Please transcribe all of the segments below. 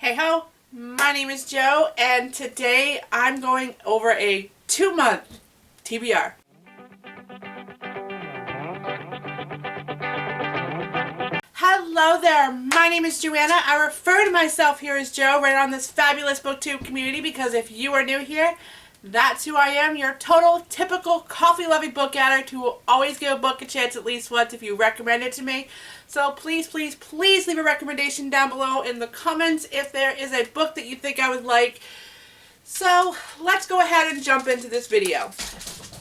Hey ho, my name is Joe, and today I'm going over a 2-month TBR. Hello there, my name is Joanna. I refer to myself here as Joe right on this fabulous booktube community because if you are new here, that's who I am, your total typical coffee-loving book addict who will always give a book a chance at least once if you recommend it to me. So please, please, please leave a recommendation down below in the comments if there is a book that you think I would like. So let's go ahead and jump into this video.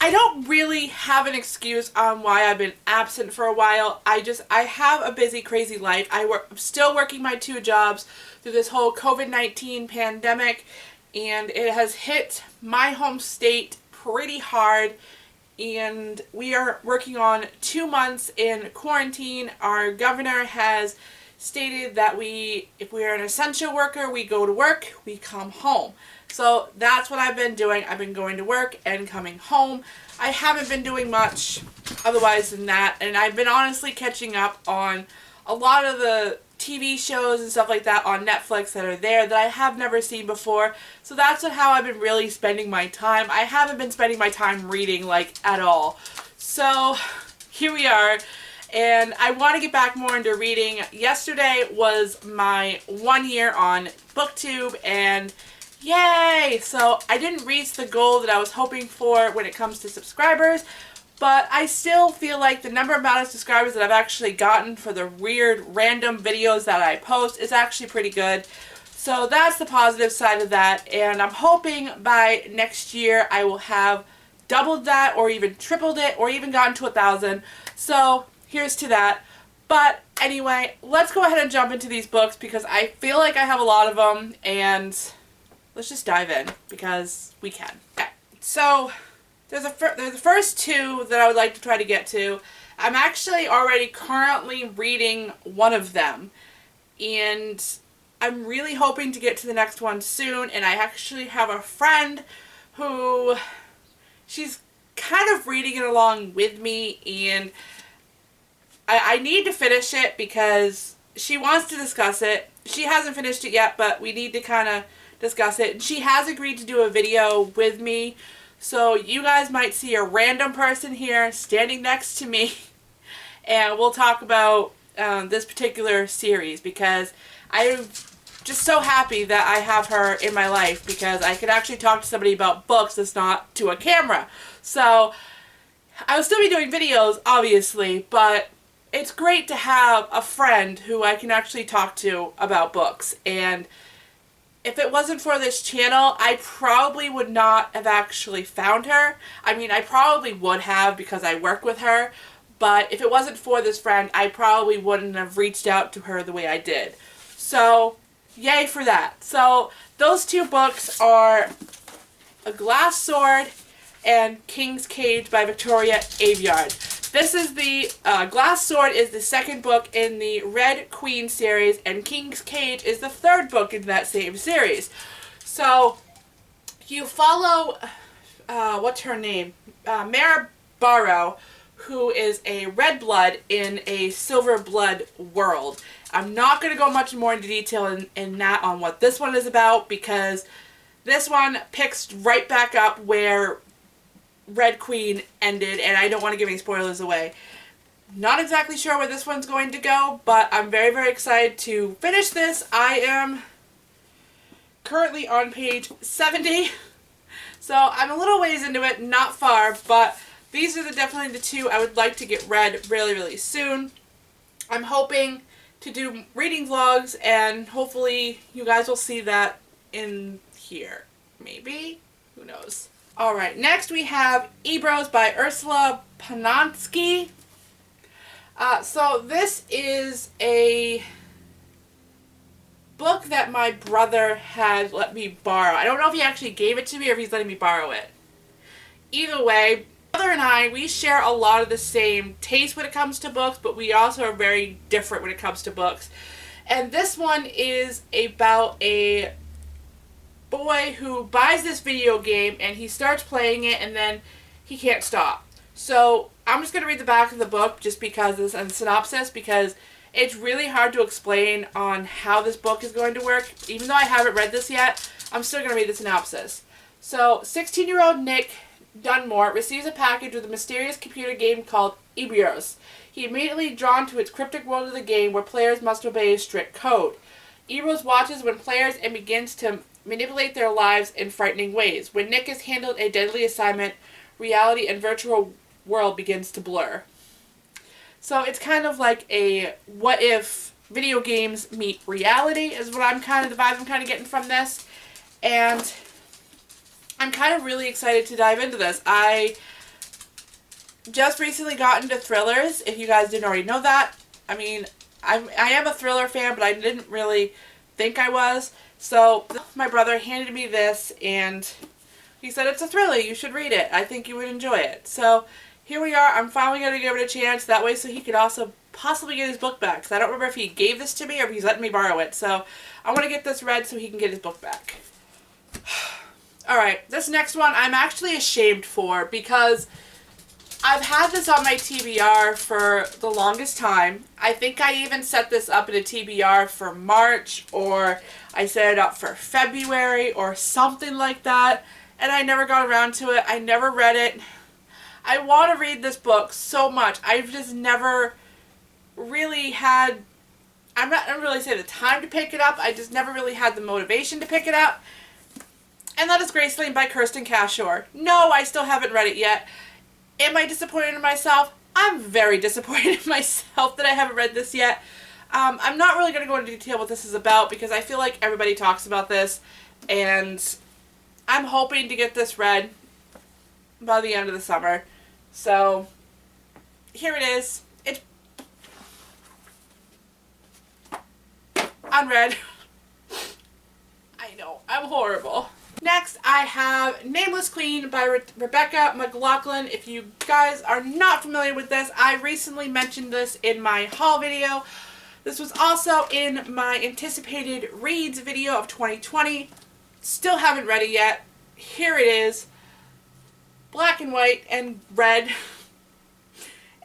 I don't really have an excuse on why I've been absent for a while. I have a busy, crazy life. I'm still working my 2 jobs through this whole COVID-19 pandemic, and it has hit my home state pretty hard, and we are working on 2 months in quarantine. Our governor has stated that if we are an essential worker, we go to work, we come home. So that's what I've been doing. I've been going to work and coming home. I haven't been doing much otherwise than that, and I've been honestly catching up on a lot of the TV shows and stuff like that on Netflix that are there that I have never seen before. So that's how I've been really spending my time. I haven't been spending my time reading at all. So here we are, and I want to get back more into reading. Yesterday was my 1 year on BookTube, and yay! So I didn't reach the goal that I was hoping for when it comes to subscribers, but I still feel like the amount of subscribers that I've actually gotten for the weird random videos that I post is actually pretty good. So that's the positive side of that, and I'm hoping by next year I will have doubled that or even tripled it or even gotten to 1,000. So here's to that. But anyway, let's go ahead and jump into these books because I feel like I have a lot of them, and let's just dive in because we can. Okay, so there's the first 2 that I would like to try to get to. I'm actually already currently reading one of them, and I'm really hoping to get to the next one soon. And I actually have a friend who she's kind of reading it along with me, and I need to finish it because she wants to discuss it. She hasn't finished it yet, but we need to kind of discuss it. And she has agreed to do a video with me. So you guys might see a random person here standing next to me, and we'll talk about this particular series because I'm just so happy that I have her in my life because I can actually talk to somebody about books that's not to a camera. So I'll still be doing videos, obviously, but it's great to have a friend who I can actually talk to about books. And if it wasn't for this channel, I probably would not have actually found her. I mean, I probably would have because I work with her, but if it wasn't for this friend, I probably wouldn't have reached out to her the way I did. So, yay for that. So, those 2 books are A Glass Sword and King's Cage by Victoria Aveyard. This is the Glass Sword is the 2nd book in the Red Queen series, and King's Cage is the 3rd book in that same series. So you follow what's her name? Mare Barrow, who is a red blood in a silver blood world. I'm not going to go much more into detail in that on what this one is about because this one picks right back up where Red Queen ended, and I don't want to give any spoilers away. Not exactly sure where this one's going to go, but I'm very, very excited to finish this. I am currently on page 70, so I'm a little ways into it, not far, but these are definitely the 2 I would like to get read really, really soon. I'm hoping to do reading vlogs, and hopefully you guys will see that in here. Maybe? Who knows? Alright, next we have Erebos by Ursula Poznanski. So this is a book that my brother had let me borrow. I don't know if he actually gave it to me or if he's letting me borrow it. Either way, my brother and I, we share a lot of the same taste when it comes to books, but we also are very different when it comes to books. And this one is about a boy who buys this video game and he starts playing it and then he can't stop. So I'm just going to read the back of the book just because it's a synopsis because It's really hard to explain on how this book is going to work. Even though I haven't read this yet, I'm still going to read the synopsis. So, 16-year-old Nick Dunmore receives a package with a mysterious computer game called Erebos. He immediately drawn to its cryptic world of the game where players must obey strict code. Erebos watches when players and begins to manipulate their lives in frightening ways. When Nick is handled a deadly assignment, reality and virtual world begins to blur. So it's kind of like a what if video games meet reality is what I'm kind of, the vibe I'm kind of getting from this. And I'm kind of really excited to dive into this. I just recently got into thrillers, if you guys didn't already know that. I mean, I am a thriller fan, but I didn't really think I was. So my brother handed me this and he said, it's a thriller, you should read it. I think you would enjoy it. So here we are. I'm finally going to give it a chance. That way so he could also possibly get his book back. Because I don't remember if he gave this to me or if he's letting me borrow it. So I want to get this read so he can get his book back. Alright, this next one I'm actually ashamed for because I've had this on my TBR for the longest time. I think I even set this up in a TBR for March, or I set it up for February or something like that. And I never got around to it. I never read it. I want to read this book so much. I've just never really had, I'm not really saying the time to pick it up. I just never really had the motivation to pick it up. And that is Graceling by Kristin Cashore. No, I still haven't read it yet. Am I disappointed in myself? I'm very disappointed in myself that I haven't read this yet. I'm not really going to go into detail what this is about because I feel like everybody talks about this. And I'm hoping to get this read by the end of the summer. So, here it is. It's unread. I know, I'm horrible. Next, I have Nameless Queen by Rebecca McLaughlin. If you guys are not familiar with this, I recently mentioned this in my haul video. This was also in my anticipated reads video of 2020. Still haven't read it yet. Here it is. Black and white and red.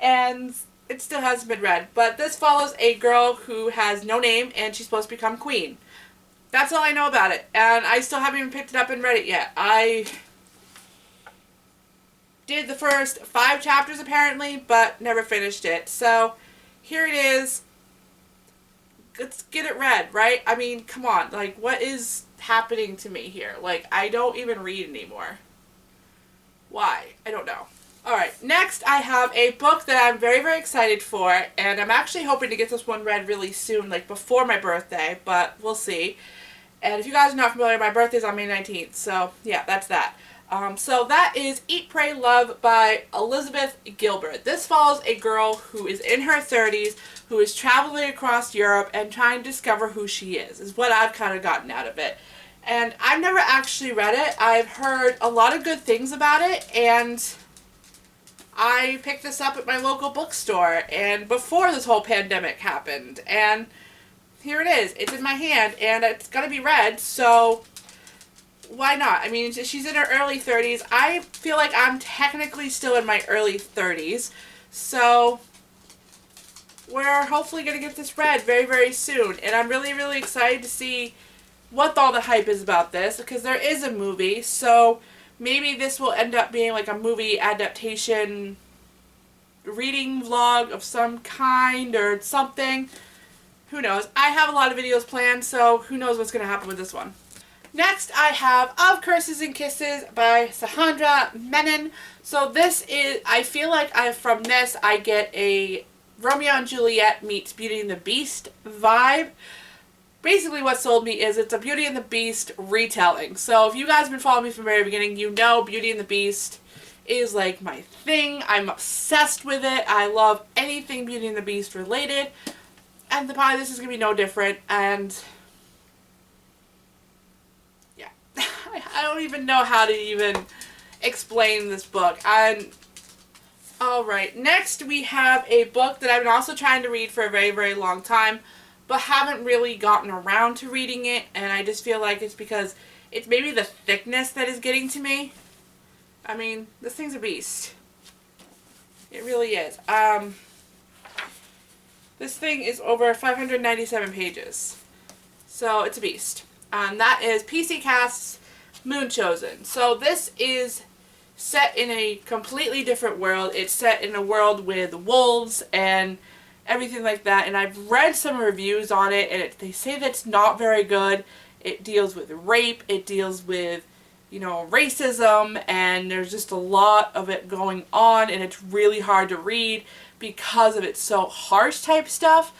And it still hasn't been read. But this follows a girl who has no name and she's supposed to become queen. That's all I know about it. And I still haven't even picked it up and read it yet. I did the first 5 chapters apparently, but never finished it. So here it is. Let's get it read, right? I mean, come on. Like, what is happening to me here? Like, I don't even read anymore. Why? I don't know. Alright, next I have a book that I'm very, very excited for, and I'm actually hoping to get this one read really soon, like before my birthday, but we'll see. And if you guys are not familiar, my birthday's on May 19th, so yeah, that's that. So that is Eat, Pray, Love by Elizabeth Gilbert. This follows a girl who is in her 30s, who is traveling across Europe and trying to discover who she is what I've kind of gotten out of it. And I've never actually read it. I've heard a lot of good things about it, and I picked this up at my local bookstore and before this whole pandemic happened, and here it is. It's in my hand and it's gonna be read, so why not? I mean, she's in her early 30s. I feel like I'm technically still in my early 30s, so we're hopefully gonna get this read very, very soon, and I'm really, really excited to see what all the hype is about this, because there is a movie, so maybe this will end up being like a movie adaptation reading vlog of some kind or something. Who knows? I have a lot of videos planned, so who knows what's going to happen with this one. Next, I have Of Curses and Kisses by Sandhya Menon. So this is, I feel like from this I get a Romeo and Juliet meets Beauty and the Beast vibe. Basically what sold me is it's a Beauty and the Beast retelling. So if you guys have been following me from the very beginning, you know Beauty and the Beast is like my thing. I'm obsessed with it. I love anything Beauty and the Beast related. And probably this is going to be no different. And yeah, I don't even know how to even explain this book. Alright, next we have a book that I've been also trying to read for a very, very long time, but haven't really gotten around to reading it, and I just feel like it's because it's maybe the thickness that is getting to me. I mean, this thing's a beast. It really is. This thing is over 597 pages. So it's a beast. That is PC Cast's Moon Chosen. So this is set in a completely different world. It's set in a world with wolves and everything like that. And I've read some reviews on it, and they say that it's not very good. It deals with rape. It deals with, you know, racism, and there's just a lot of it going on, and it's really hard to read because of its so harsh type stuff.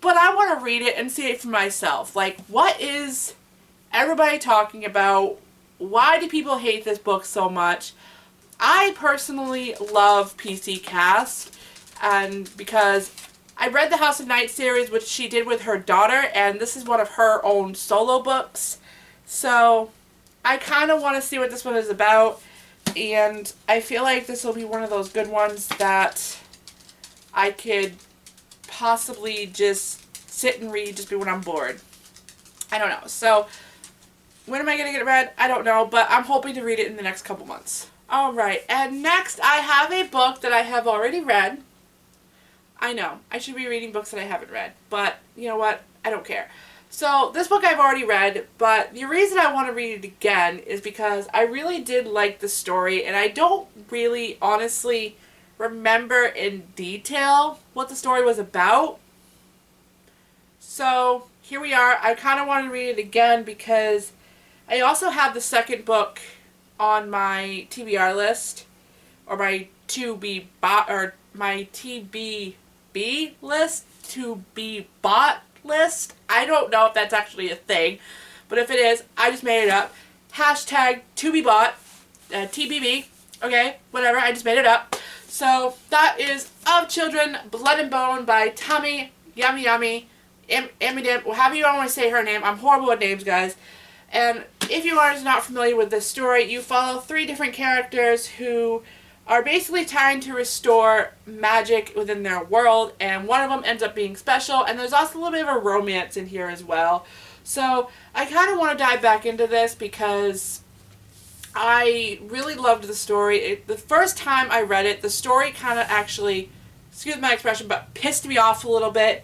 But I want to read it and see it for myself. Like, what is everybody talking about? Why do people hate this book so much? I personally love PC Cast, and because I read the House of Night series, which she did with her daughter, and this is one of her own solo books. So I kind of want to see what this one is about, and I feel like this will be one of those good ones that I could possibly just sit and read just when I'm bored. I don't know. So when am I going to get it read? I don't know, but I'm hoping to read it in the next couple months. Alright, and next I have a book that I have already read. I know, I should be reading books that I haven't read, but you know what? I don't care. So this book I've already read, but the reason I want to read it again is because I really did like the story, and I don't really honestly remember in detail what the story was about. So here we are. I kind of want to read it again because I also have the second book on my TBR list, or my my TBB list, to be bought list. I don't know if that's actually a thing, but if it is, I just made it up. Hashtag to be bought, TBB. Okay, whatever. I just made it up. So that is Of Children, Blood and Bone by Tomi, Yummy, however you want to say her name. I'm horrible with names, guys. And if you are not familiar with this story, you follow 3 different characters who are basically trying to restore magic within their world, and one of them ends up being special, and there's also a little bit of a romance in here as well. So I kind of want to dive back into this because I really loved the story. The first time I read it, the story kind of actually, excuse my expression, but pissed me off a little bit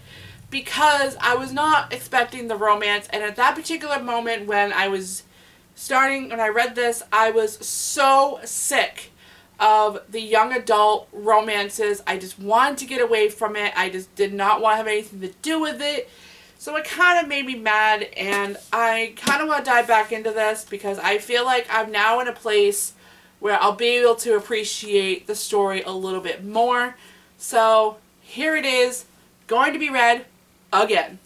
because I was not expecting the romance, and at that particular moment when I read this, I was so sick of the young adult romances. I just wanted to get away from it. I just did not want to have anything to do with it. So it kind of made me mad, and I kind of want to dive back into this because I feel like I'm now in a place where I'll be able to appreciate the story a little bit more. So here it is, going to be read again.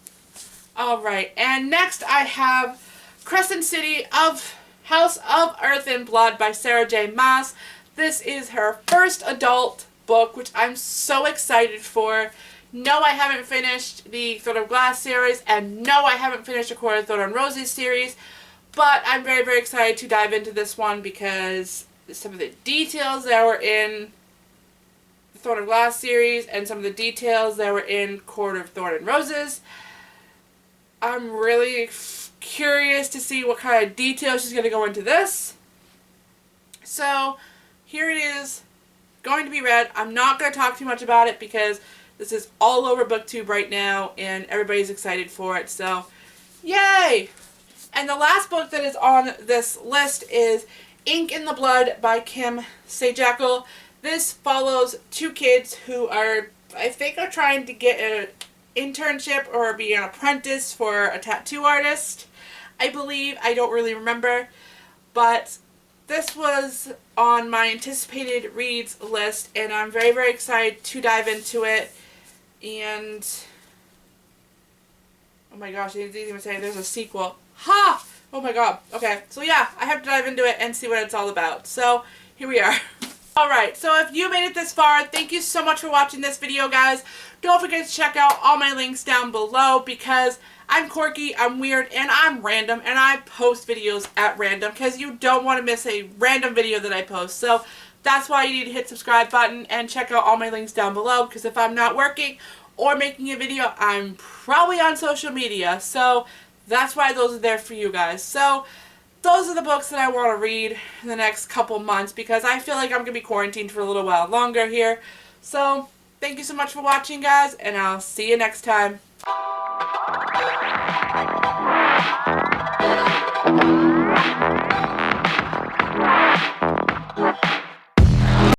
Alright, and next I have Crescent City of House of Earth and Blood by Sarah J. Maas. This is her first adult book, which I'm so excited for. No, I haven't finished the Throne of Glass series, and no, I haven't finished the Court of Thorn and Roses series, but I'm very, very excited to dive into this one because some of the details that were in the Throne of Glass series and some of the details that were in Court of Thorn and Roses, I'm really curious to see what kind of details she's going to go into this. So here it is, going to be read. I'm not going to talk too much about it because this is all over BookTube right now, and everybody's excited for it, so yay! And the last book that is on this list is Ink in the Blood by Kim Sejackal. This follows 2 kids who are, I think, are trying to get an internship or be an apprentice for a tattoo artist, I believe. I don't really remember, but this was on my anticipated reads list, and I'm very, very excited to dive into it. And oh my gosh, they didn't even say there's a sequel. Ha! Oh my god. Okay, so yeah, I have to dive into it and see what it's all about. So here we are. Alright, so if you made it this far, thank you so much for watching this video, guys. Don't forget to check out all my links down below because I'm quirky, I'm weird, and I'm random, and I post videos at random because you don't want to miss a random video that I post. So that's why you need to hit the subscribe button and check out all my links down below, because if I'm not working or making a video, I'm probably on social media. So that's why those are there for you guys. So those are the books that I want to read in the next couple months because I feel like I'm going to be quarantined for a little while longer here. So Thank you so much for watching, guys, and I'll see you next time.